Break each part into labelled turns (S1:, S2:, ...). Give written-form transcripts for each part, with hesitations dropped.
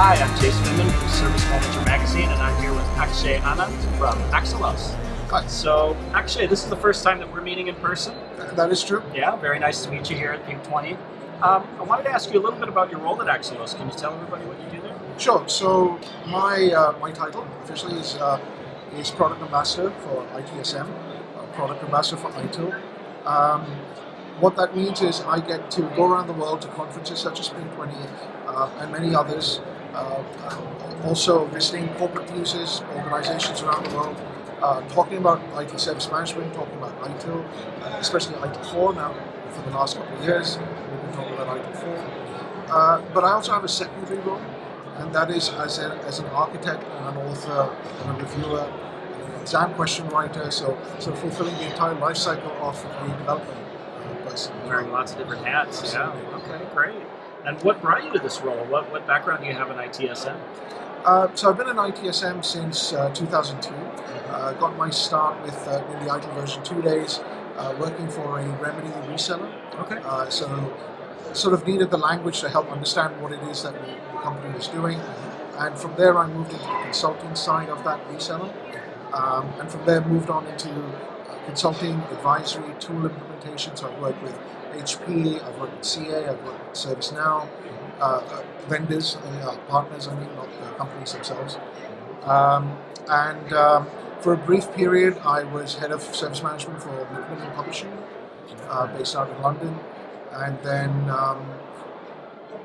S1: Hi, I'm Jace Finman from Service Manager Magazine, and I'm here with Akshay Anand from AXELOS.
S2: Hi.
S1: So, Akshay, this is the first time that we're meeting in person.
S2: That is true.
S1: Yeah, very nice to meet you here at Pink20. I wanted to ask you a little bit about your role at AXELOS. Can you tell everybody what you do there?
S2: Sure. So my title officially is Product Ambassador for ITSM, Product Ambassador for ITIL. What that means is I get to go around the world to conferences such as Pink20 and many others, also visiting corporate users, organizations around the world, talking about IT service management, talking about ITIL, especially ITIL4 now for the last couple of years. We've been talking about ITIL4. But I also have a secondary role, and that is as an architect and an author and a reviewer, an exam question writer, so fulfilling the entire life cycle of a development person.
S1: Wearing lots of different hats. Yeah. Okay, great. And what brought you to this role? What background do you have in ITSM?
S2: So I've been in ITSM since 2002. Got my start with in the ITIL version 2 days, working for a remedy reseller.
S1: Okay.
S2: So sort of needed the language to help understand what it is that the company was doing. And from there I moved into the consulting side of that reseller. And from there moved on into consulting, advisory, tool implementation. So I've worked with HP, I've worked with CA, I've worked with ServiceNow, vendors, partners, I mean, not the companies themselves. For a brief period, I was head of service management for Macmillan Publishing, based out in London, and then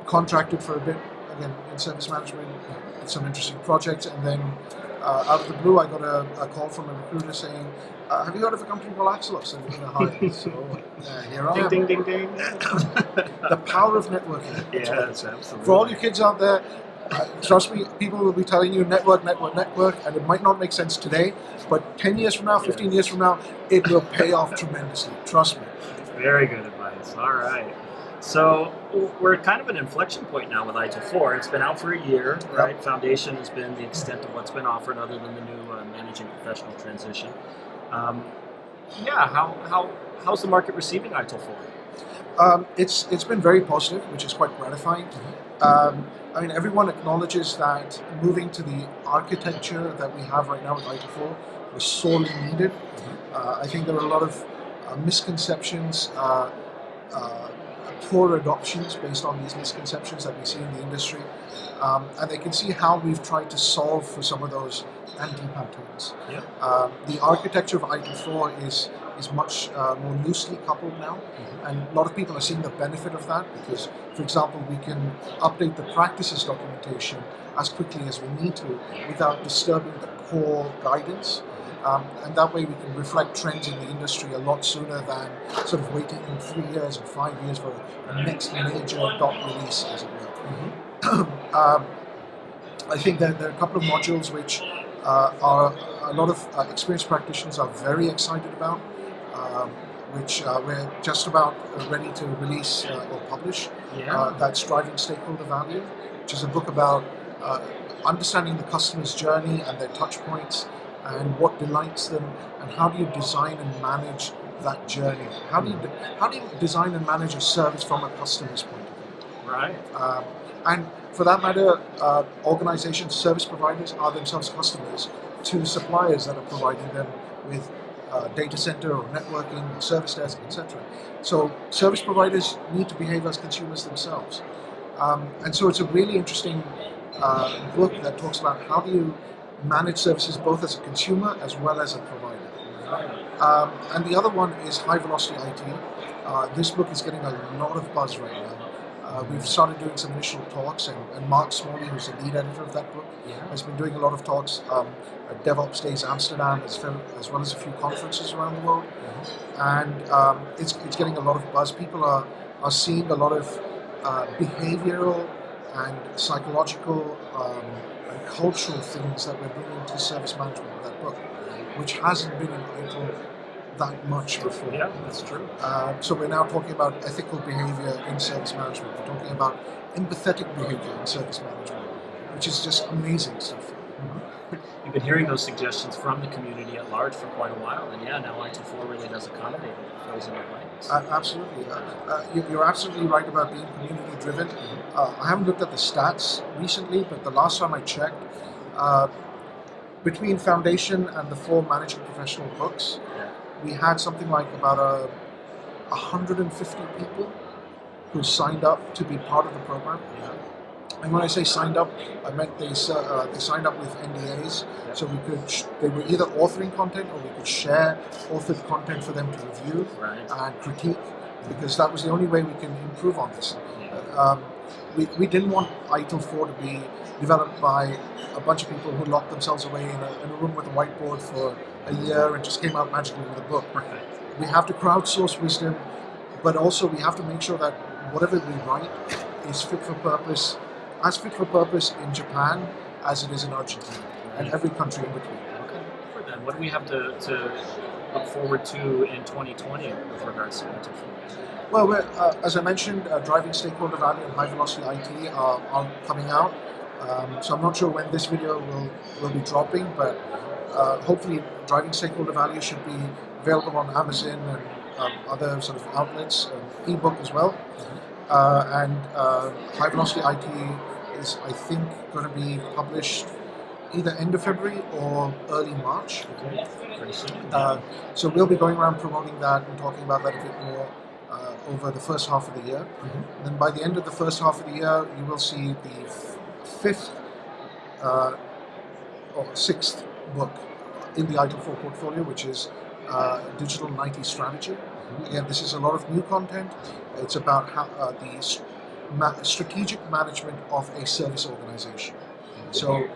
S2: contracted for a bit, again, in service management, did some interesting projects, and then out of the blue, I got a call from a recruiter saying, have you heard of a company called AXELOS? And we're going to hire. So here I am.
S1: Ding, ding, ding, ding.
S2: The power of networking.
S1: Yes, absolutely.
S2: For all you kids out there, trust me, people will be telling you network, and it might not make sense today, but 10 years from now, 15 years from now, it will pay off tremendously. Trust me.
S1: Very good advice. All right. So we're at kind of an inflection point now with ITIL4. It's been out for a year, right? Yep. Foundation has been the extent of what's been offered other than the new managing professional transition. How's the market receiving ITIL4?
S2: It's been very positive, which is quite gratifying. I mean, everyone acknowledges that moving to the architecture that we have right now with ITIL4 was sorely needed. I think there are a lot of misconceptions, poor adoptions based on these misconceptions that we see in the industry. And they can see how we've tried to solve for some of those anti-patterns. Yep. The architecture of ITIL4 is much more loosely coupled now, and a lot of people are seeing the benefit of that because, for example, we can update the practices documentation as quickly as we need to without disturbing the core guidance. And that way we can reflect trends in the industry a lot sooner than sort of waiting 3 years or 5 years for the next major dot release, as it were. I think that there are a couple of modules which are a lot of experienced practitioners are very excited about, which we're just about ready to release or publish. Yeah. That's Driving Stakeholder Value, which is a book about understanding the customer's journey and their touch points and what delights them, and how do you design and manage that journey? How do you design and manage a service from a customer's point of view?
S1: Right.
S2: And for that matter, organizations, service providers are themselves customers to suppliers that are providing them with data center or networking, or service desk, etc. So service providers need to behave as consumers themselves. And so it's a really interesting book that talks about how do you manage services both as a consumer as well as a provider. And the other one is High Velocity IT. This book is getting a lot of buzz right now. We've started doing some initial talks, and Mark Smalley, who's the lead editor of that book, has been doing a lot of talks at DevOps Days Amsterdam, as well as a few conferences around the world. And it's getting a lot of buzz. People are seeing a lot of behavioral and psychological and cultural things that we're bringing to service management with that book, which hasn't been in ITIL that much before.
S1: Yeah, that's true.
S2: So we're now talking about ethical behavior in service management. We're talking about empathetic behavior in service management, which is just amazing stuff.
S1: You've been hearing those suggestions from the community at large for quite a while, and yeah, now ITIL4 really does accommodate it. It flows in that way. things.
S2: Absolutely. You're absolutely right about being community driven. I haven't looked at the stats recently, but the last time I checked, between Foundation and the 4 managing professional books, we had something like about 150 people who signed up to be part of the program. And when I say signed up, I meant they signed up with NDAs, so we could they were either authoring content or we could share authored content for them to review and critique, because that was the only way we can improve on this. We didn't want ITIL 4 to be developed by a bunch of people who locked themselves away in a room with a whiteboard for a year and just came out magically with a book. We have to crowdsource wisdom, but also we have to make sure that whatever we write is fit for purpose in Japan as it is in Argentina and every country in between.
S1: Okay. Then what do we have to look forward to in 2020 with regards to ITIL 4?
S2: Well, as I mentioned, Driving Stakeholder Value and High Velocity IT are coming out. So I'm not sure when this video will be dropping, but hopefully Driving Stakeholder Value should be available on Amazon and other sort of outlets, ebook as well. And High Velocity IT is, I think, going to be published either end of February or early March. So we'll be going around promoting that and talking about that a bit more over the first half of the year. And then by the end of the first half of the year, you will see the 5th or 6th book in the ITIL 4 portfolio, which is Digital and IT Strategy. Again, this is a lot of new content. It's about how the strategic management of a service organization. So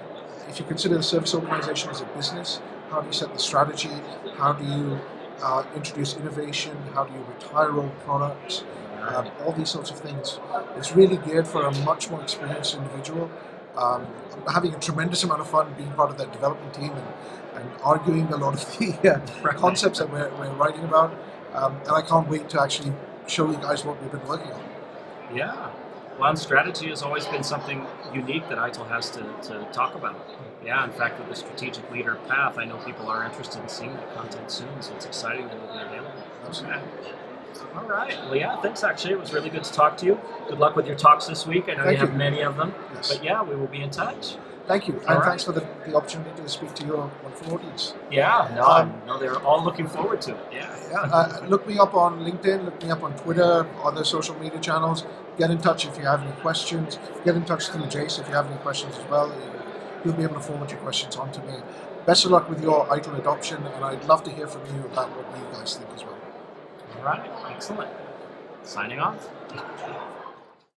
S2: if you consider the service organization as a business, how do you set the strategy? How do you introduce innovation? How do you retire old products? All these sorts of things. It's really geared for a much more experienced individual. I'm having a tremendous amount of fun being part of that development team and arguing a lot of the concepts that we're writing about. And I can't wait to actually show you guys what we've been working on.
S1: Yeah. Well, and strategy has always been something unique that ITIL has to talk about. Yeah, in fact, with the strategic leader path, I know people are interested in seeing that content soon, so it's exciting that it'll be available.
S2: Absolutely.
S1: All right. Well, yeah, thanks, Akshay. It was really good to talk to you. Good luck with your talks this week. I know you have many of them.
S2: Yes.
S1: But yeah, we will be in touch.
S2: Thank you. And thanks for the opportunity to speak to your wonderful audience.
S1: Yeah, no, they're all looking forward to it. Yeah.
S2: Look me up on LinkedIn, look me up on Twitter, other social media channels. Get in touch if you have any questions. Get in touch through Jace if you have any questions as well. You'll be able to forward your questions on to me. Best of luck with your ITIL adoption, and I'd love to hear from you about what you guys think as well.
S1: All right. Excellent. Signing off.